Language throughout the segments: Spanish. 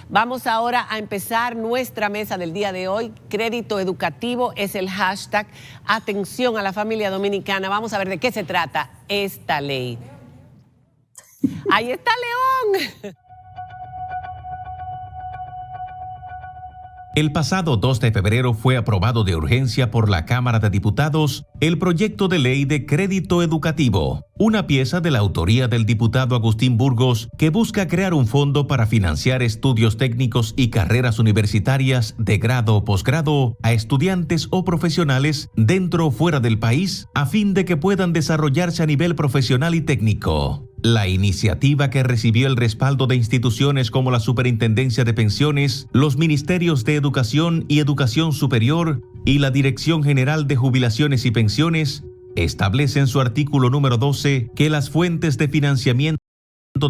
Vamos ahora a empezar nuestra mesa del día de hoy. Crédito educativo es el hashtag. Atención a la familia dominicana. Vamos a ver de qué se trata esta ley. Ahí está León. El pasado 2 de febrero fue aprobado de urgencia por la Cámara de Diputados el proyecto de ley de crédito educativo, una pieza de la autoría del diputado Agustín Burgos que busca crear un fondo para financiar estudios técnicos y carreras universitarias de grado o posgrado a estudiantes o profesionales dentro o fuera del país a fin de que puedan desarrollarse a nivel profesional y técnico. La iniciativa, que recibió el respaldo de instituciones como la Superintendencia de Pensiones, los Ministerios de Educación y Educación Superior y la Dirección General de Jubilaciones y Pensiones, establece en su artículo número 12 que las fuentes de financiamiento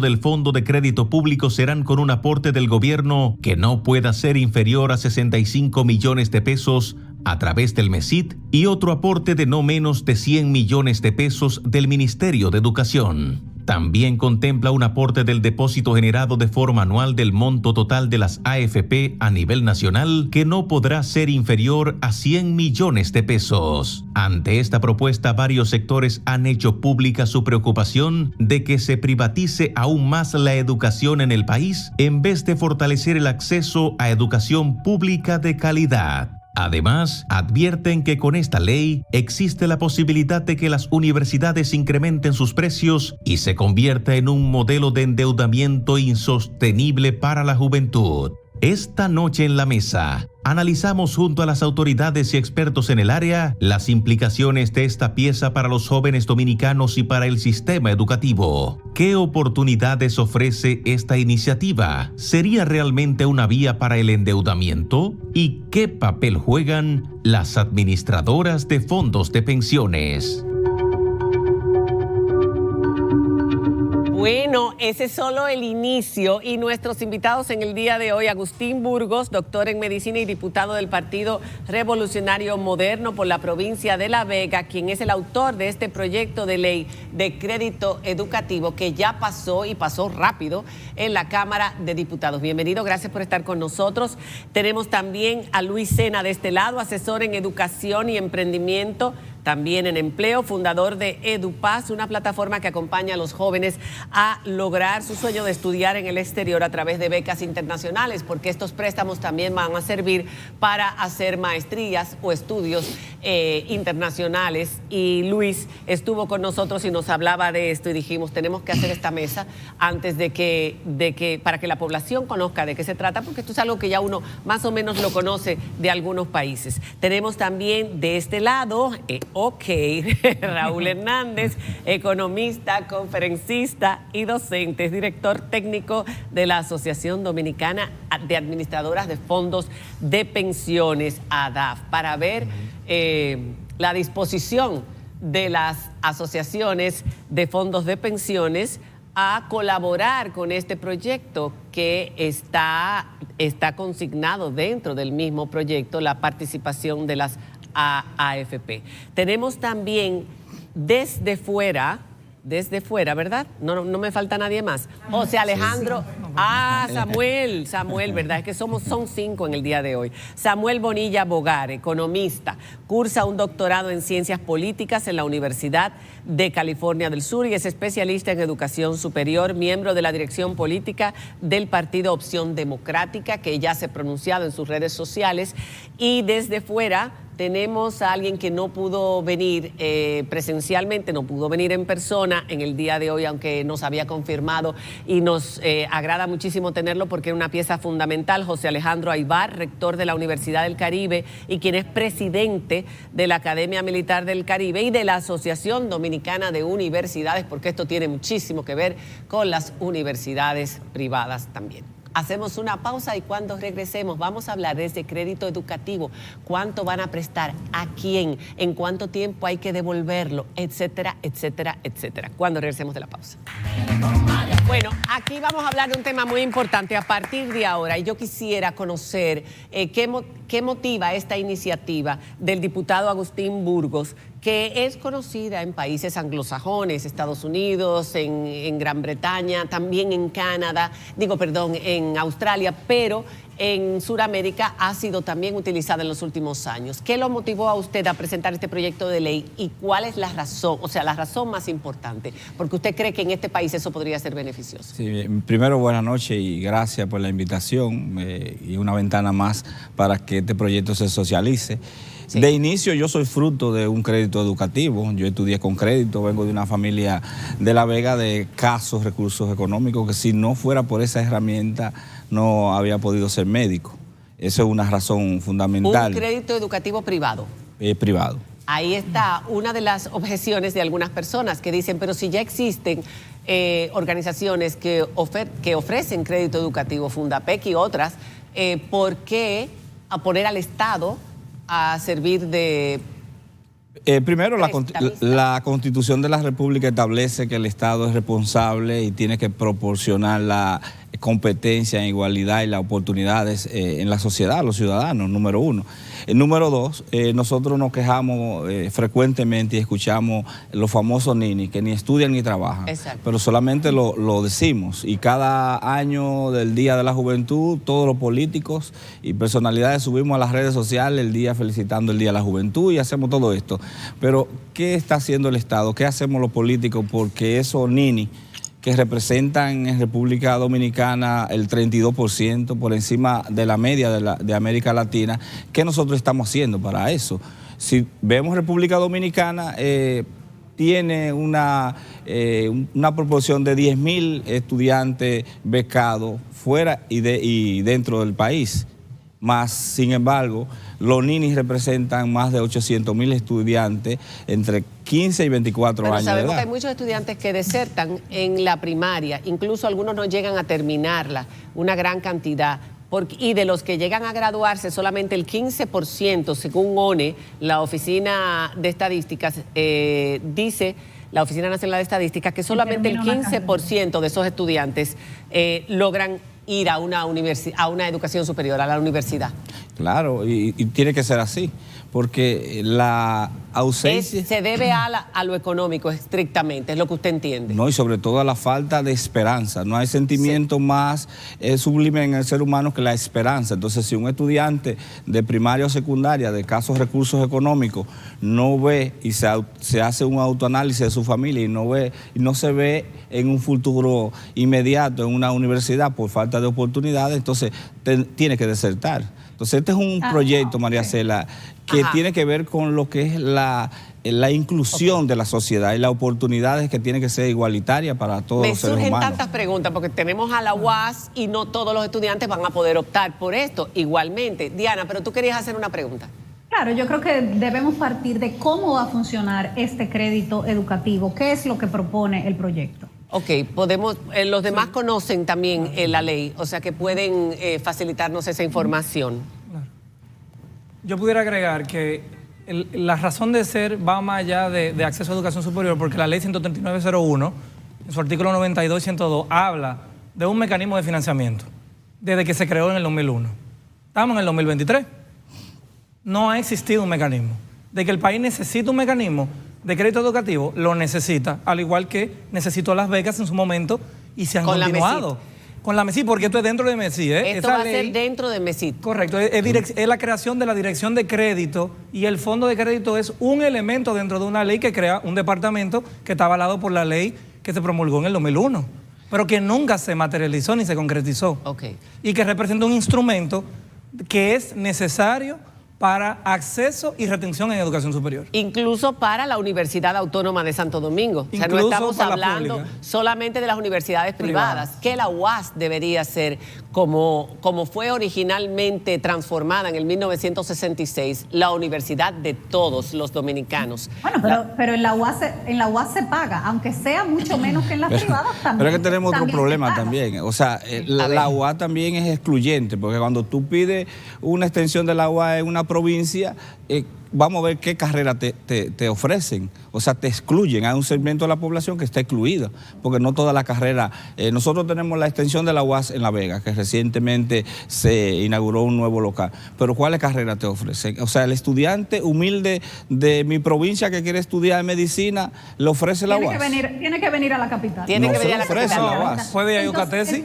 del Fondo de Crédito Público serán con un aporte del gobierno que no pueda ser inferior a 65 millones de pesos a través del MESID y otro aporte de no menos de 100 millones de pesos del Ministerio de Educación. También contempla un aporte del depósito generado de forma anual del monto total de las AFP a nivel nacional que no podrá ser inferior a 100 millones de pesos. Ante esta propuesta, varios sectores han hecho pública su preocupación de que se privatice aún más la educación en el país en vez de fortalecer el acceso a educación pública de calidad. Además, advierten que con esta ley existe la posibilidad de que las universidades incrementen sus precios y se convierta en un modelo de endeudamiento insostenible para la juventud. Esta noche en la mesa, analizamos junto a las autoridades y expertos en el área las implicaciones de esta pieza para los jóvenes dominicanos y para el sistema educativo. ¿Qué oportunidades ofrece esta iniciativa? ¿Sería realmente una vía para el endeudamiento? ¿Y qué papel juegan las administradoras de fondos de pensiones? Bueno, ese es solo el inicio y nuestros invitados en el día de hoy, Agustín Burgos, doctor en medicina y diputado del Partido Revolucionario Moderno por la provincia de La Vega, quien es el autor de este proyecto de ley de crédito educativo que ya pasó y pasó rápido en la Cámara de Diputados. Bienvenido, gracias por estar con nosotros. Tenemos también a Luis Sena de este lado, asesor en educación y emprendimiento, también en empleo, fundador de EduPaz, una plataforma que acompaña a los jóvenes a lograr su sueño de estudiar en el exterior a través de becas internacionales, porque estos préstamos también van a servir para hacer maestrías o estudios internacionales. Y Luis estuvo con nosotros y nos hablaba de esto y dijimos, tenemos que hacer esta mesa antes de que para que la población conozca de qué se trata, porque esto es algo que ya uno más o menos lo conoce de algunos países. Tenemos también de este lado, Raúl Hernández, economista, conferencista y docente, es director técnico de la Asociación Dominicana de Administradoras de Fondos de Pensiones, ADAF, para ver la disposición de las asociaciones de fondos de pensiones a colaborar con este proyecto que está consignado dentro del mismo proyecto, la participación de las AFP. Tenemos también desde fuera, ¿verdad? No me falta nadie más. José Alejandro, Samuel, ¿verdad? Es que son 5 en el día de hoy. Samuel Bonilla Bogar, economista, cursa un doctorado en Ciencias Políticas en la Universidad de California del Sur y es especialista en educación superior, miembro de la dirección política del Partido Opción Democrática, que ya se ha pronunciado en sus redes sociales. Y desde fuera tenemos a alguien que no pudo venir presencialmente, no pudo venir en persona en el día de hoy, aunque nos había confirmado y nos agrada muchísimo tenerlo porque es una pieza fundamental. José Alejandro Aybar, rector de la Universidad del Caribe y quien es presidente de la Academia Militar del Caribe y de la Asociación Dominicana de Universidades, porque esto tiene muchísimo que ver con las universidades privadas también. Hacemos una pausa y cuando regresemos vamos a hablar de ese crédito educativo, cuánto van a prestar, a quién, en cuánto tiempo hay que devolverlo, etcétera, etcétera, etcétera. Cuando regresemos de la pausa. Bueno, aquí vamos a hablar de un tema muy importante a partir de ahora y yo quisiera conocer qué motiva esta iniciativa del diputado Agustín Burgos, que es conocida en países anglosajones, Estados Unidos, en Gran Bretaña, también en Canadá, en Australia, pero en Sudamérica ha sido también utilizada en los últimos años. ¿Qué lo motivó a usted a presentar este proyecto de ley y cuál es la razón, la razón más importante? Porque usted cree que en este país eso podría ser beneficioso. Sí, primero, buenas noches y gracias por la invitación y una ventana más para que este proyecto se socialice. Sí. De inicio yo soy fruto de un crédito educativo, yo estudié con crédito, vengo de una familia de La Vega de escasos recursos económicos, que si no fuera por esa herramienta no había podido ser médico. Esa es una razón fundamental. Un crédito educativo privado. Privado. Ahí está una de las objeciones de algunas personas que dicen, pero si ya existen organizaciones que ofrecen crédito educativo, Fundapec y otras, ¿por qué a poner al Estado a servir de... Primero, la Constitución de la República establece que el Estado es responsable y tiene que proporcionar la competencia en igualdad y las oportunidades en la sociedad, a los ciudadanos, número uno. Número dos, nosotros nos quejamos frecuentemente y escuchamos los famosos ninis, que ni estudian ni trabajan. Exacto. Pero solamente lo decimos. Y cada año del Día de la Juventud, todos los políticos y personalidades subimos a las redes sociales el día felicitando el Día de la Juventud y hacemos todo esto. Pero, ¿qué está haciendo el Estado? ¿Qué hacemos los políticos? Porque esos ninis que representan en República Dominicana el 32%, por encima de la media de América Latina, ¿qué nosotros estamos haciendo para eso? Si vemos República Dominicana, tiene una proporción de 10.000 estudiantes becados fuera y dentro del país. Más, sin embargo, los ninis representan más de 800.000 estudiantes entre 15 y 24 años de edad. Sabemos que hay muchos estudiantes que desertan en la primaria, incluso algunos no llegan a terminarla, una gran cantidad. Y de los que llegan a graduarse, solamente el 15%, según ONE, la Oficina de Estadísticas, dice... La Oficina Nacional de Estadísticas, que solamente el 15% de esos estudiantes logran ir a una educación superior, a la universidad. Claro, y tiene que ser así, porque la ausencia... Se debe a lo económico estrictamente, es lo que usted entiende. No, y sobre todo a la falta de esperanza. No hay sentimiento más sublime en el ser humano que la esperanza. Entonces, si un estudiante de primaria o secundaria de escasos recursos económicos no ve y se hace un autoanálisis de su familia y no se ve en un futuro inmediato en una universidad por falta de oportunidades, entonces tiene que desertar. Entonces, este es un proyecto, María Cela, que tiene que ver con lo que es la inclusión de la sociedad y las oportunidades que tienen que ser igualitarias para todos los seres humanos. Me surgen tantas preguntas porque tenemos a la UAS y no todos los estudiantes van a poder optar por esto igualmente. Diana, pero tú querías hacer una pregunta. Claro, yo creo que debemos partir de cómo va a funcionar este crédito educativo. ¿Qué es lo que propone el proyecto? Ok, los demás conocen también la ley, o sea que pueden facilitarnos esa información. Claro. Yo pudiera agregar que la razón de ser va más allá de acceso a educación superior, porque la ley 13901, en su artículo 92 y 102, habla de un mecanismo de financiamiento desde que se creó en el 2001. Estamos en el 2023. No ha existido un mecanismo. De que el país necesita un mecanismo de crédito educativo, lo necesita, al igual que necesitó las becas en su momento y se han continuado. Con la MESID, porque esto es dentro de MESID. Esto va a ser dentro de MESID. Correcto, es la creación de la Dirección de Crédito y el Fondo de Crédito es un elemento dentro de una ley que crea un departamento que está avalado por la ley que se promulgó en el 2001, pero que nunca se materializó ni se concretizó. Okay. Y que representa un instrumento que es necesario para acceso y retención en educación superior. Incluso para la Universidad Autónoma de Santo Domingo. O sea, no estamos hablando solamente de las universidades privadas, que la UAS debería ser, como fue originalmente transformada en el 1966, la universidad de todos los dominicanos. Bueno, pero en la UAS se paga, aunque sea mucho menos que en las privadas también. Pero es que tenemos otro problema también. O sea, la UAS también es excluyente, porque cuando tú pides una extensión de la UAS es una provincia, vamos a ver qué carrera te ofrecen. O sea, te excluyen. Hay un segmento de la población que está excluida, porque no toda la carrera. Nosotros tenemos la extensión de la UAS en La Vega, que recientemente se inauguró un nuevo local. Pero ¿cuáles carreras te ofrecen? O sea, el estudiante humilde de mi provincia que quiere estudiar medicina, ¿le ofrece la UAS? Tiene que venir a la capital. Tiene No que se venir a la ofrece capital. la UAS. ¿Puede ir a Yucatesi?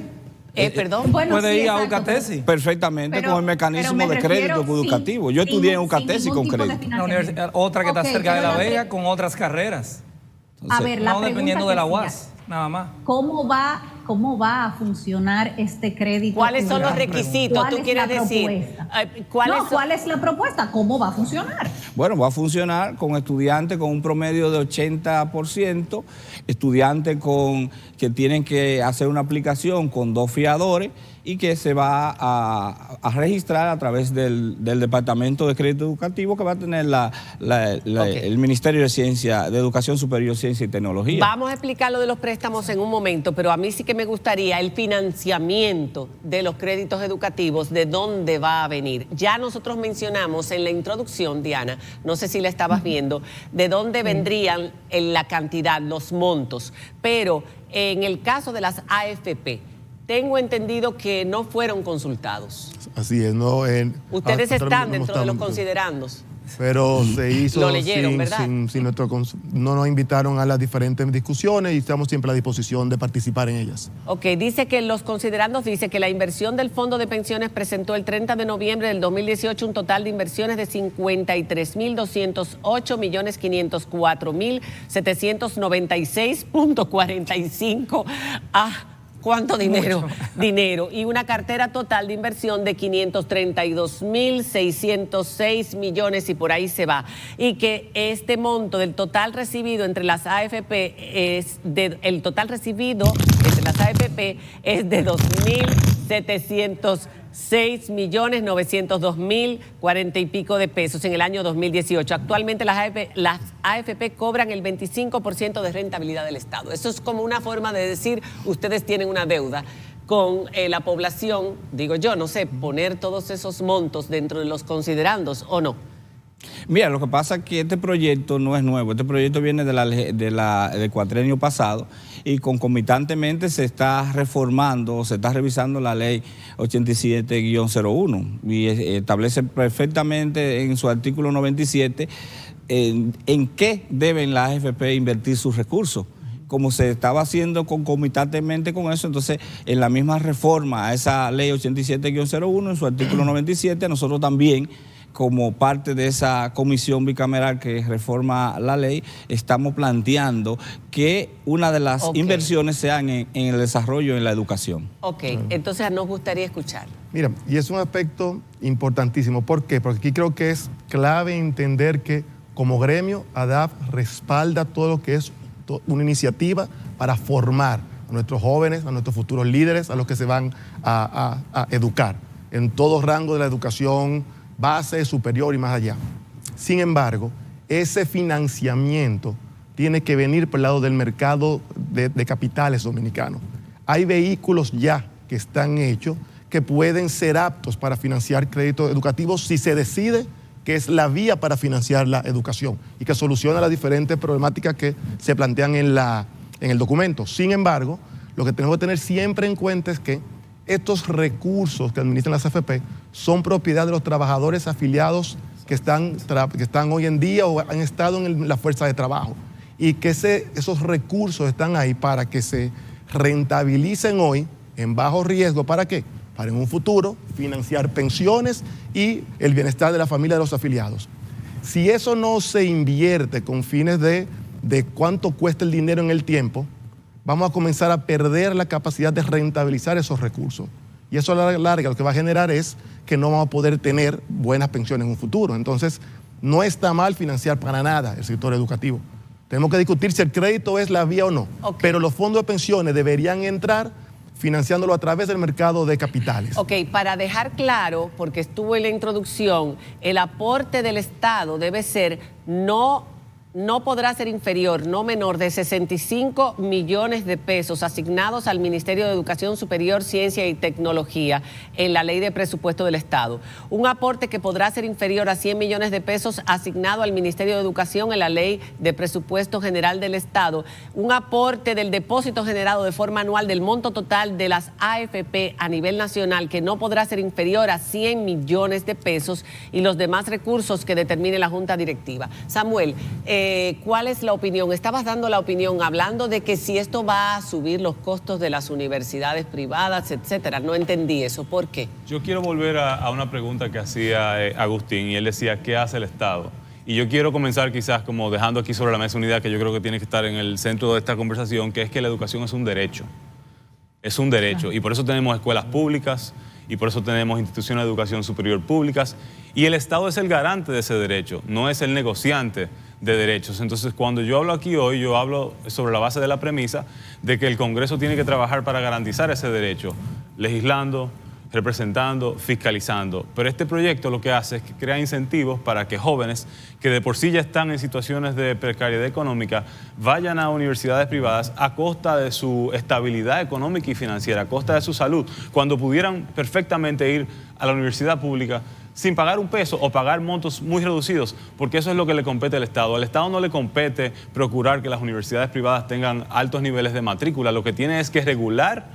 Perdón. Bueno, ¿Puede sí, ir a exacto, Ucatesi? Perfectamente, pero- con el mecanismo pero me de crédito refiero educativo. sin- Yo estudié en sin Ucatesi ningún con tipo de crédito. Una universidad, otra que está Ok, cerca de pero La Vega con otras carreras. A ver, la No dependiendo de la pregunta que UAS, nada más. ¿Cómo va a funcionar este crédito? ¿Cuáles son los educativo? requisitos? ¿Cuál ¿Tú es quieres la decir? propuesta? ¿Cuáles No, son? ¿cuál es la propuesta? ¿Cómo va a funcionar? Bueno, va a funcionar con estudiantes con un promedio de 80%, estudiantes que tienen que hacer una aplicación con 2 fiadores y que se va a registrar a través del Departamento de Crédito Educativo que va a tener el Ministerio de Ciencia, de Educación Superior, Ciencia y Tecnología. Vamos a explicar lo de los préstamos en un momento, pero a mí sí que me gustaría el financiamiento de los créditos educativos, de dónde va a venir. Ya nosotros mencionamos en la introducción, Diana, no sé si la estabas viendo, de dónde vendrían la cantidad, los montos, pero en el caso de las AFP, tengo entendido que no fueron consultados. Así es, no. Ustedes están dentro de los considerandos. Pero se hizo Lo leyeron, ¿verdad? sin no nos invitaron a las diferentes discusiones y estamos siempre a la disposición de participar en ellas. Ok, dice que los considerandos dice que la inversión del Fondo de Pensiones presentó el 30 de noviembre del 2018 un total de inversiones de 53.208.504.796.45 ¿cuánto dinero? Dinero. Y una cartera total de inversión de 532.606 millones y por ahí se va. Y que este monto del total recibido entre las AFP el total recibido entre las AFP es de 2.706.902.040 y pico de pesos en el año 2018. Actualmente las AFP cobran el 25% de rentabilidad del Estado. Eso es como una forma de decir, ustedes tienen una deuda con la población, digo yo, no sé, poner todos esos montos dentro de los considerandos o no. Mira, lo que pasa es que este proyecto no es nuevo, este proyecto viene del cuatrenio pasado y concomitantemente se está reformando, se está revisando la ley 87-01 y establece perfectamente en su artículo 97 en qué deben las AFP invertir sus recursos. Como se estaba haciendo concomitantemente con eso, entonces en la misma reforma a esa ley 87-01, en su artículo 97, nosotros también, como parte de esa comisión bicameral que reforma la ley, estamos planteando que una de las inversiones sean en el desarrollo, en la educación. Ok, entonces nos gustaría escuchar. Mira, y es un aspecto importantísimo. ¿Por qué? Porque aquí creo que es clave entender que como gremio, ADAP respalda todo lo que es una iniciativa para formar a nuestros jóvenes, a nuestros futuros líderes, a los que se van a educar en todo rango de la educación base, superior y más allá. Sin embargo, ese financiamiento tiene que venir por el lado del mercado de capitales dominicano. Hay vehículos ya que están hechos que pueden ser aptos para financiar créditos educativos si se decide que es la vía para financiar la educación y que soluciona las diferentes problemáticas que se plantean en el documento. Sin embargo, lo que tenemos que tener siempre en cuenta es que estos recursos que administran las AFP son propiedad de los trabajadores afiliados que están hoy en día o han estado en la fuerza de trabajo y que esos recursos están ahí para que se rentabilicen hoy en bajo riesgo. ¿Para qué? Para en un futuro financiar pensiones y el bienestar de la familia de los afiliados. Si eso no se invierte con fines de cuánto cuesta el dinero en el tiempo, vamos a comenzar a perder la capacidad de rentabilizar esos recursos. Y eso a la larga lo que va a generar es que no vamos a poder tener buenas pensiones en un futuro. Entonces, no está mal financiar para nada el sector educativo. Tenemos que discutir si el crédito es la vía o no. Pero los fondos de pensiones deberían entrar financiándolo a través del mercado de capitales. Ok, para dejar claro, porque estuvo en la introducción, el aporte del Estado debe ser no no podrá ser inferior, no menor de 65 millones de pesos asignados al Ministerio de Educación Superior, Ciencia y Tecnología en la Ley de Presupuesto del Estado. Un aporte que podrá ser inferior a 100 millones de pesos asignado al Ministerio de Educación en la Ley de Presupuesto General del Estado. Un aporte del depósito generado de forma anual del monto total de las AFP a nivel nacional que no podrá ser inferior a 100 millones de pesos y los demás recursos que determine la Junta Directiva. Samuel, ¿cuál es la opinión? Estabas dando la opinión hablando de que si esto va a subir los costos de las universidades privadas, etcétera. No entendí eso. ¿Por qué? Yo quiero volver a una pregunta que hacía Agustín, y él decía, ¿qué hace el Estado? Y yo quiero comenzar quizás como dejando aquí sobre la mesa una idea que yo creo que tiene que estar en el centro de esta conversación, que es que la educación es un derecho. Es un derecho, y por eso tenemos escuelas públicas, y por eso tenemos instituciones de educación superior públicas, y el Estado es el garante de ese derecho, no es el negociante de derechos. Entonces, cuando yo hablo aquí hoy, yo hablo sobre la base de la premisa de que el Congreso tiene que trabajar para garantizar ese derecho, legislando, representando, fiscalizando. Pero este proyecto lo que hace es que crea incentivos para que jóvenes que de por sí ya están en situaciones de precariedad económica vayan a universidades privadas a costa de su estabilidad económica y financiera, a costa de su salud, cuando pudieran perfectamente ir a la universidad pública sin pagar un peso o pagar montos muy reducidos, porque eso es lo que le compete al Estado. Al Estado no le compete procurar que las universidades privadas tengan altos niveles de matrícula, lo que tiene es que regular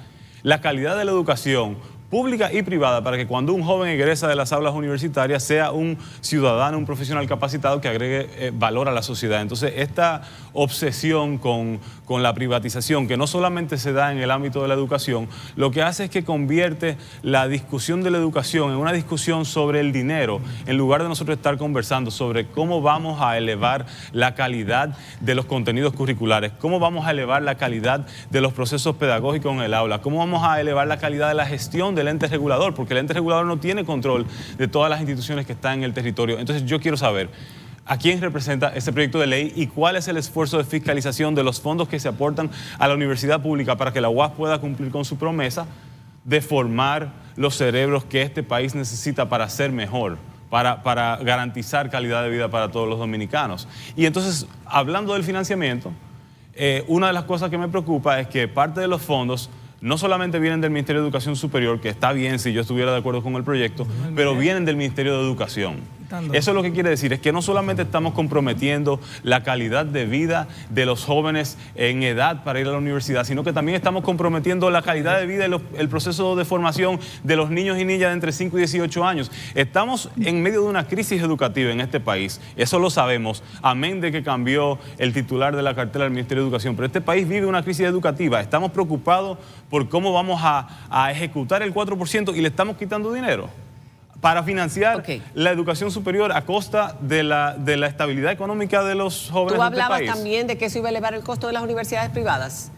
la calidad de la educación pública y privada para que cuando un joven egresa de las aulas universitarias sea un ciudadano, un profesional capacitado que agregue valor a la sociedad. Entonces, esta obsesión con la privatización, que no solamente se da en el ámbito de la educación, lo que hace es que convierte la discusión de la educación en una discusión sobre el dinero, en lugar de nosotros estar conversando sobre cómo vamos a elevar la calidad de los contenidos curriculares, cómo vamos a elevar la calidad de los procesos pedagógicos en el aula, cómo vamos a elevar la calidad de la gestión del ente regulador, porque el ente regulador no tiene control de todas las instituciones que están en el territorio. Entonces yo quiero saber a quién representa este proyecto de ley y cuál es el esfuerzo de fiscalización de los fondos que se aportan a la universidad pública para que la UAS pueda cumplir con su promesa de formar los cerebros que este país necesita para ser mejor, para garantizar calidad de vida para todos los dominicanos. Y entonces, hablando del financiamiento, una de las cosas que me preocupa es que parte de los fondos no solamente vienen del Ministerio de Educación Superior, que está bien si yo estuviera de acuerdo con el proyecto, pero vienen del Ministerio de Educación. Eso lo que quiere decir es que no solamente estamos comprometiendo la calidad de vida de los jóvenes en edad para ir a la universidad, sino que también estamos comprometiendo la calidad de vida y el proceso de formación de los niños y niñas de entre 5 y 18 años. Estamos en medio de una crisis educativa en este país, eso lo sabemos, amén de que cambió el titular de la cartera del Ministerio de Educación, pero este país vive una crisis educativa. Estamos preocupados por cómo vamos a ejecutar el 4% y le estamos quitando dinero para financiar la educación superior a costa de la estabilidad económica de los jóvenes de este país. ¿Tú hablabas también de que eso iba a elevar el costo de las universidades privadas?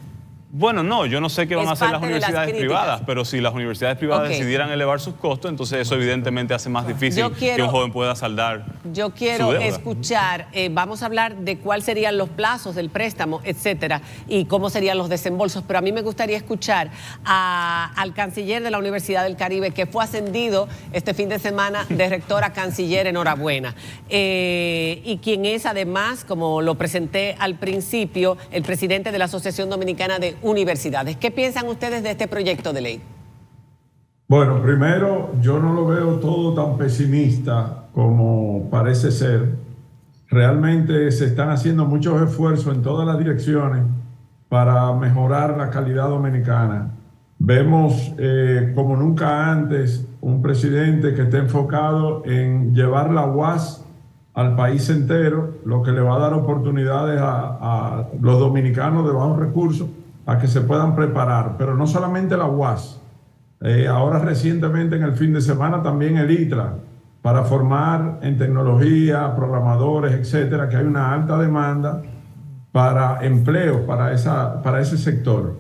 Bueno, no, yo no sé qué van a hacer las universidades privadas, pero si las universidades privadas decidieran elevar sus costos, entonces eso evidentemente hace más difícil que un joven pueda saldar su deuda. Yo quiero escuchar, vamos a hablar de cuáles serían los plazos del préstamo, etcétera, y cómo serían los desembolsos, pero a mí me gustaría escuchar al canciller de la Universidad del Caribe, que fue ascendido este fin de semana de rector a canciller, enhorabuena, y quien es además, como lo presenté al principio, el presidente de la Asociación Dominicana de Universidades. ¿Qué piensan ustedes de este proyecto de ley? Bueno, primero, yo no lo veo todo tan pesimista como parece ser. Realmente se están haciendo muchos esfuerzos en todas las direcciones para mejorar la calidad dominicana. Vemos como nunca antes un presidente que está enfocado en llevar la UAS al país entero, lo que le va a dar oportunidades a los dominicanos de bajos recursos a que se puedan preparar, pero no solamente la UAS, ahora recientemente en el fin de semana también el ITRA, para formar en tecnología, programadores, etcétera, que hay una alta demanda para empleos para ese sector.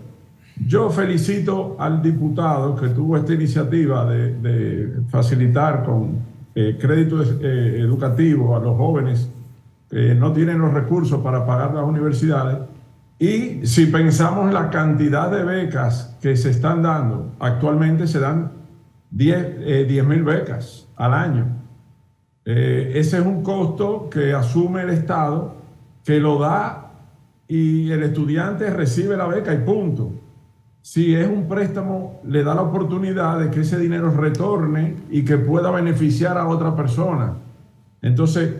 Yo felicito al diputado que tuvo esta iniciativa de facilitar con crédito educativo a los jóvenes que no tienen los recursos para pagar las universidades. Y si pensamos en la cantidad de becas que se están dando, actualmente se dan 10.000 becas al año. Ese es un costo que asume el Estado, que lo da y el estudiante recibe la beca y punto. Si es un préstamo, le da la oportunidad de que ese dinero retorne y que pueda beneficiar a otra persona. Entonces,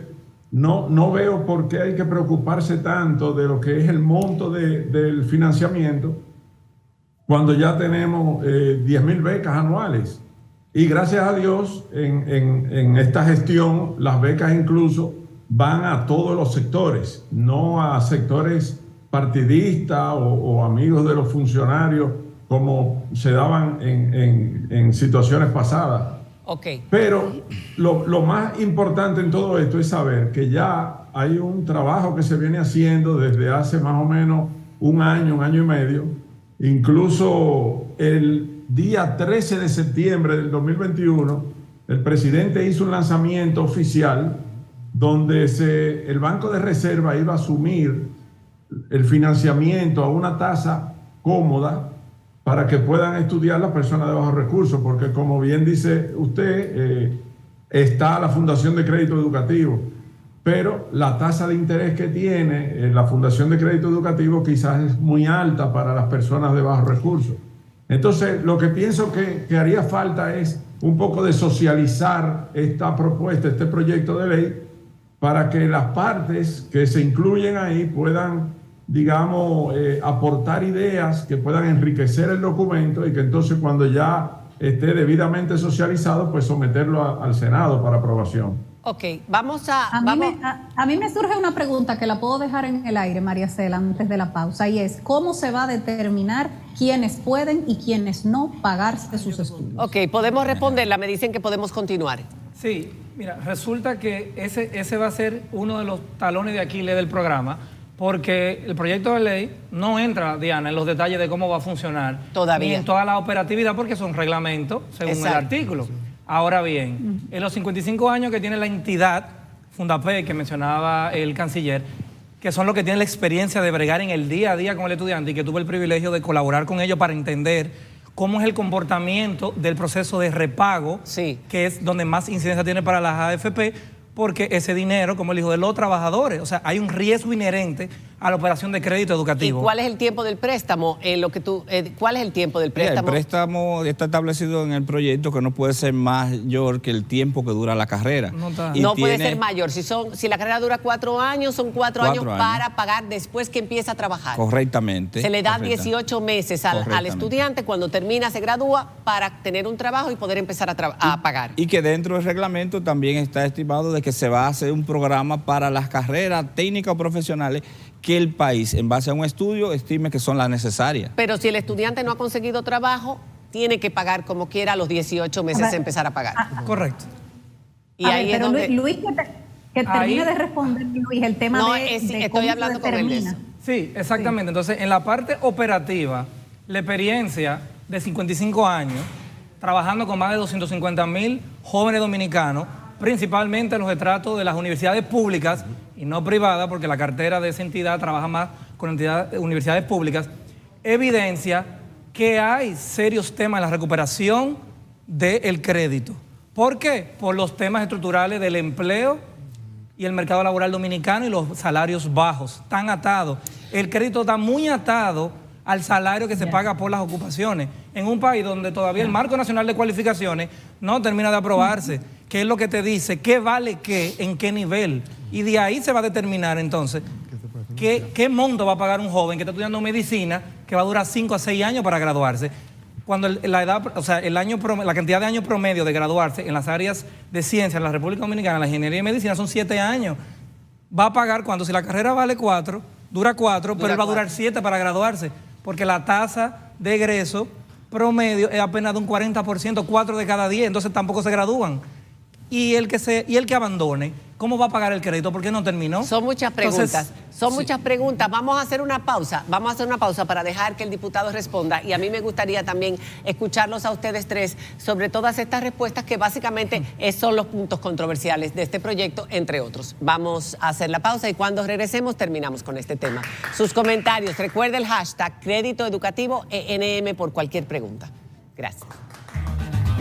no veo por qué hay que preocuparse tanto de lo que es el monto del financiamiento cuando ya tenemos 10.000 becas anuales. Y gracias a Dios, en esta gestión, las becas incluso van a todos los sectores, no a sectores partidistas o amigos de los funcionarios como se daban en situaciones pasadas. Okay. Pero lo más importante en todo esto es saber que ya hay un trabajo que se viene haciendo desde hace más o menos un año y medio. Incluso el día 13 de septiembre del 2021, el presidente hizo un lanzamiento oficial donde el Banco de Reserva iba a asumir el financiamiento a una tasa cómoda para que puedan estudiar las personas de bajos recursos, porque como bien dice usted, está la Fundación de Crédito Educativo, pero la tasa de interés que tiene la Fundación de Crédito Educativo quizás es muy alta para las personas de bajos recursos. Entonces, lo que pienso que haría falta es un poco de socializar esta propuesta, este proyecto de ley, para que las partes que se incluyen ahí puedan, digamos, aportar ideas que puedan enriquecer el documento y que entonces cuando ya esté debidamente socializado, pues someterlo al Senado para aprobación. Ok, vamos a... A mí me surge una pregunta que la puedo dejar en el aire, María Cela, antes de la pausa, y es, ¿cómo se va a determinar quiénes pueden y quiénes no pagarse sus estudios? Ok, podemos responderla, me dicen que podemos continuar. Sí, mira, resulta que ese va a ser uno de los talones de Aquiles del programa, porque el proyecto de ley no entra, Diana, en los detalles de cómo va a funcionar. Todavía. Ni en toda la operatividad, porque son reglamentos según el artículo. Ahora bien, en los 55 años que tiene la entidad, Fundapec, que mencionaba el canciller, que son los que tienen la experiencia de bregar en el día a día con el estudiante y que tuve el privilegio de colaborar con ellos para entender cómo es el comportamiento del proceso de repago, sí, que es donde más incidencia tiene para las AFP, porque ese dinero, como él dijo, de los trabajadores, o sea, hay un riesgo inherente a la operación de crédito educativo. ¿Y cuál es el tiempo del préstamo? ¿Cuál es el tiempo del préstamo? El préstamo está establecido en el proyecto que no puede ser mayor que el tiempo que dura la carrera. No puede ser mayor. Si la carrera dura 4 años, son 4 años para pagar después que empieza a trabajar. Correctamente. Se le da 18 meses al estudiante cuando termina, se gradúa, para tener un trabajo y poder empezar a pagar. Y que dentro del reglamento también está estimado de que se va a hacer un programa para las carreras técnicas o profesionales que el país, en base a un estudio, estime que son las necesarias. Pero si el estudiante no ha conseguido trabajo, tiene que pagar como quiera a los 18 meses empezar a pagar. Correcto. Y ahí es donde... Luis, que termine de responder, Luis, el tema de estoy cómo hablando con él de eso. Sí, exactamente. Sí. Entonces, en la parte operativa, la experiencia de 55 años, trabajando con más de 250.000 jóvenes dominicanos, principalmente en los estratos de las universidades públicas y no privadas, porque la cartera de esa entidad trabaja más con universidades públicas, evidencia que hay serios temas en la recuperación del crédito. ¿Por qué? Por los temas estructurales del empleo y el mercado laboral dominicano y los salarios bajos. Están atados. El crédito está muy atado al salario que se paga por las ocupaciones. En un país donde todavía el Marco Nacional de Cualificaciones no termina de aprobarse, que es lo que te dice qué vale qué, en qué nivel. Y de ahí se va a determinar entonces qué monto va a pagar un joven que está estudiando medicina, que va a durar 5 a 6 años para graduarse. Cuando la edad, o sea, la cantidad de años promedio de graduarse en las áreas de ciencia en la República Dominicana, la ingeniería y medicina, son 7 años. Va a pagar cuando, si la carrera vale 4, dura 4, pero él va a durar 7 para graduarse, porque la tasa de egreso promedio es apenas de un 40%, 4 de cada 10, entonces tampoco se gradúan. Y el que abandone, ¿cómo va a pagar el crédito? ¿Por qué no terminó? Son muchas preguntas. Muchas preguntas. Vamos a hacer una pausa. Vamos a hacer una pausa para dejar que el diputado responda. Y a mí me gustaría también escucharlos a ustedes tres sobre todas estas respuestas que básicamente son los puntos controversiales de este proyecto, entre otros. Vamos a hacer la pausa y cuando regresemos terminamos con este tema. Sus comentarios. Recuerde el hashtag Crédito Educativo ENM por cualquier pregunta. Gracias.